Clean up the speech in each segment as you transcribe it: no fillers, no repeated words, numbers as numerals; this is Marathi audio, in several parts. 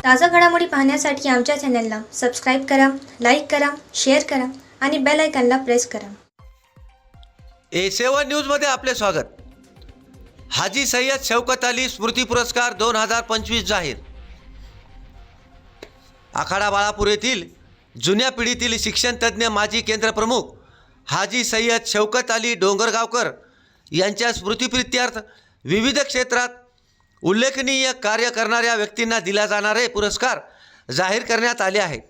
ताज़ा घडामोडी पाहण्यासाठी आमच्या चॅनलला सबस्क्राईब करा, लाईक करा, शेअर करा आणि बेल आयकॉनला प्रेस करा. A7 न्यूजमध्ये आपले स्वागत. हाजी सय्यद शौकत अली स्मृती पुरस्कार 2025 जाहीर. आखाडा बाळापूर येथील जुन्या पिढीतील शिक्षणतज्ज्ञ माजी केंद्रप्रमुख हाजी सय्यद शौकत अली डोंगरगावकर यांच्या स्मृतिप्रित्यर्थ विविध क्षेत्रात उल्लेखनीय कार्य करणाऱ्या व्यक्तींना दिला जाणारे पुरस्कार जाहीर करण्यात आले आहेत.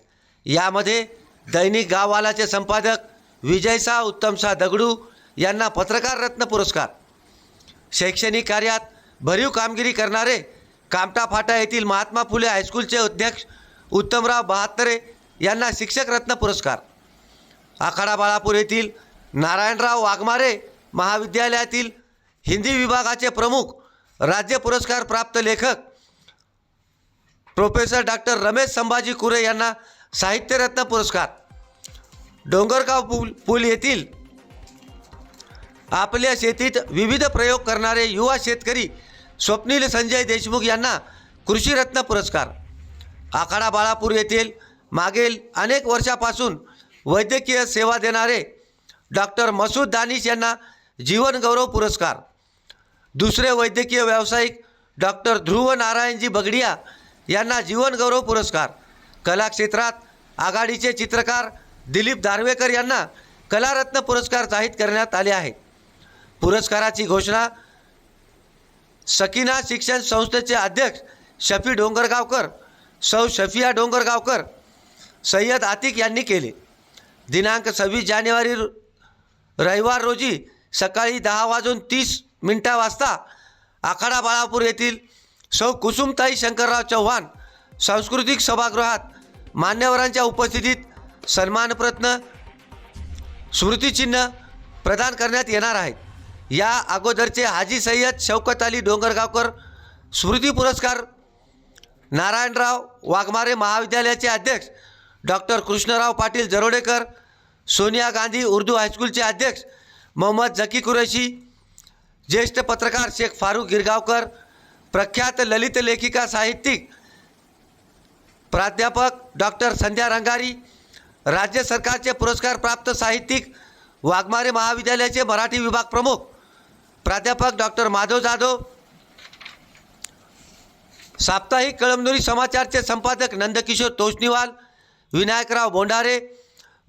यामध्ये दैनिक गाववालाचे संपादक विजयशाह उत्तमशाह दगडू यांना पत्रकार रत्न पुरस्कार, शैक्षणिक कार्यात भरीव कामगिरी करणारे कामठा फाटा येथील महात्मा फुले हायस्कूलचे अध्यक्ष उत्तमराव बहात्तरे यांना शिक्षक रत्न पुरस्कार, आखाडा बाळापूर येथील नारायणराव वाघमारे महाविद्यालयातील हिंदी विभागाचे प्रमुख राज्य पुरस्कार प्राप्त लेखक प्रोफेसर डॉक्टर रमेश संभाजी कुरे यांना साहित्य रत्न पुरस्कार, डोंगरगाव पूल येथील आपल्या शेतीत विविध प्रयोग करणारे युवा शेतकरी स्वप्नील संजय देशमुख यांना कृषी रत्न पुरस्कार, आखाडा बाळापूर येथील मागील अनेक वर्षापासून वैद्यकीय सेवा देणारे डॉक्टर मसूद दानिश यांना जीवन गौरव पुरस्कार, दुसरे वैद्यकीय व्यावसायिक डॉक्टर ध्रुव नारायणजी बगडिया यांना जीवन गौरव पुरस्कार, कला क्षेत्रात आघाडीचे चित्रकार दिलीप दारवेकर यांना कलारत्न पुरस्कार जाहीर करण्यात आले आहे. पुरस्काराची घोषणा सकीना शिक्षण संस्थेचे अध्यक्ष शफी डोंगरगावकर, सौ शफिया डोंगरगावकर, सय्यद आतिक यांनी केले. दिनांक 26 जानेवारी रविवार रोजी सकाळी 10:30 वाजता आखाडा बाळापूर येथील सौ कुसुमताई शंकरराव चव्हाण सांस्कृतिक सभागृहात मान्यवरांच्या उपस्थितीत सन्मानरत्न स्मृतिचिन्ह प्रदान करण्यात येणार आहेत. या अगोदरचे हाजी सय्यद शौकत अली डोंगरगावकर स्मृती पुरस्कार नारायणराव वाघमारे महाविद्यालयाचे अध्यक्ष डॉक्टर कृष्णराव पाटील जरोडेकर, सोनिया गांधी उर्दू हायस्कूलचे अध्यक्ष मोहम्मद झकी कुरैशी, ज्येष्ठ पत्रकार शेख फारूक गिरगावकर, प्रख्यात ललित लेखिका साहित्यिक प्राध्यापक डॉक्टर संध्या रंगारी, राज्य सरकारचे पुरस्कार प्राप्त साहित्यिक वाघमारे महाविद्यालयाचे मराठी विभाग प्रमुख प्राध्यापक डॉक्टर माधव जाधव, साप्ताहिक कळमनुरी समाचारचे संपादक नंदकिशोर तोष्णीवाल, विनायकराव बोंडारे,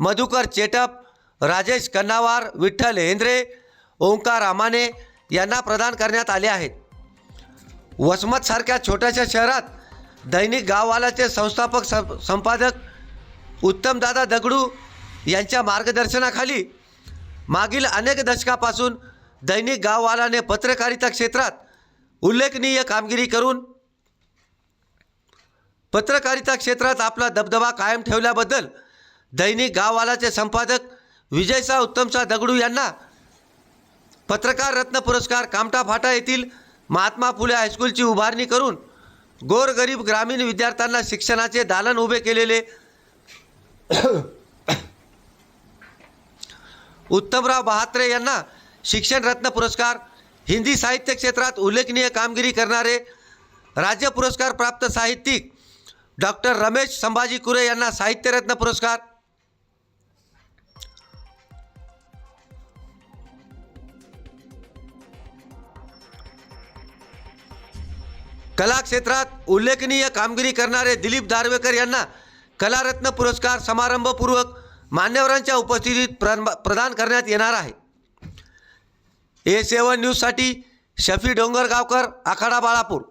मधुकर चेटप, राजेश कन्नावार, विठ्ठल हेंद्रे, ओंकार आमाने यांना प्रदान करण्यात आले आहेत. वसमतसारख्या छोट्याशा शहरात दैनिक गाववालाचे संस्थापक संपादक उत्तमदादा दगडू यांच्या मार्गदर्शनाखाली मागील अनेक दशकापासून दैनिक गाववालाने पत्रकारिता क्षेत्रात उल्लेखनीय कामगिरी करून पत्रकारिता क्षेत्रात आपला दबदबा कायम ठेवल्याबद्दल दैनिक गाववालाचे संपादक विजयशाह उत्तमशाह दगडू यांना पत्रकार रत्न पुरस्कार, कामठा फाटा येथील महात्मा फुले हायस्कूलची उभारणी करून गोरगरीब ग्रामीण विद्यार्थ्यांना शिक्षणाचे दालन उभे केलेले उत्तमराव बहात्तरे यांना शिक्षण रत्न पुरस्कार, हिंदी साहित्य क्षेत्रात उल्लेखनीय कामगिरी करणारे राज्य पुरस्कार प्राप्त साहित्यिक डॉक्टर रमेश संभाजी कुरे यांना साहित्य रत्न पुरस्कार, कला क्षेत्रात उल्लेखनीय कामगिरी करणारे दिलीप दारवेकर यांना कलारत्न पुरस्कार समारंभपूर्वक मान्यवरांच्या उपस्थितीत प्रदान करण्यात येणार आहे. A7 न्यूजसाठी शफी डोंगरगावकर, आखाडा बाळापूर.